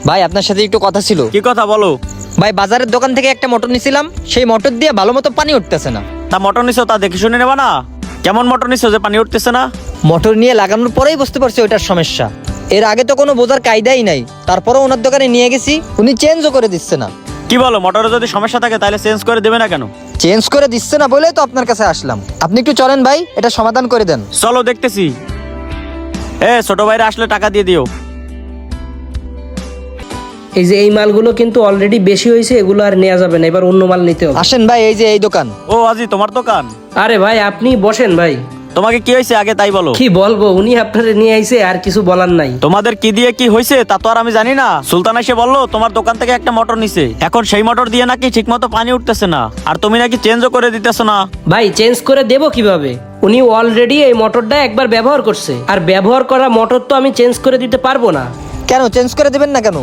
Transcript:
ভাই আপনার সাথে একটু কথা ছিল। কি কথা বলো? ভাই বাজারের দোকান থেকে একটা মোটর নিছিলাম, সেই মোটর দিয়ে ভালো মতো পানি উঠতেছে না। তা মোটর নিছো তা দেখে শুনে নেবা না? কেমন মোটর নিছো যে পানি উঠতেছে না? মোটর নিয়ে লাগানোর পরেই বুঝতে পারছি ওইটার সমস্যা। এর আগে তো কোনো বোঝার কায়দাই নাই, তারপরেও ওনার দোকানে নিয়ে গেছি, উনি চেঞ্জও করে দিচ্ছে না। কি বলো, মোটরে যদি সমস্যা থাকে তাহলে চেঞ্জ করে দেবে না কেন? চেঞ্জ করে দিচ্ছে না বলেই তো আপনার কাছে আসলাম। আপনি একটু চলেন ভাই, এটা সমাধান করে দেন। চলো দেখতেছি। ছোট ভাইরা আসলে টাকা দিয়ে দিও। এই যে এই মালগুলো কিন্তু অলরেডি বেশি হয়েছে, এগুলো আর নেওয়া যাবে না, এবার অন্য মাল নিতে হবে। আসেন ভাই, এই যে এই দোকান। ও আজি তোমার দোকান? আরে ভাই আপনি বসেন ভাই। তোমাকে কি হয়েছে আগে তাই বলো। কি বলবো, উনি আপনারে নিয়ে আইছে, আর কিছু বলার নাই। তোমাদের কি দিয়ে কি হয়েছে তা তো আর আমি জানি না। সুলতান এসে বললো তোমার দোকান থেকে একটা মোটর নিছে, এখন সেই মোটর দিয়ে নাকি ঠিক মতো পানি উঠতেছে না, আর তুমি নাকি চেঞ্জও করে দিতেছো না। ভাই চেঞ্জ করে দেবো কিভাবে? উনি অলরেডি এই মোটরটা একবার ব্যবহার করছে, আর ব্যবহার করা মোটর তো আমি চেঞ্জ করে দিতে পারবো না। কেন চেঞ্জ করে দেবেন না কেন?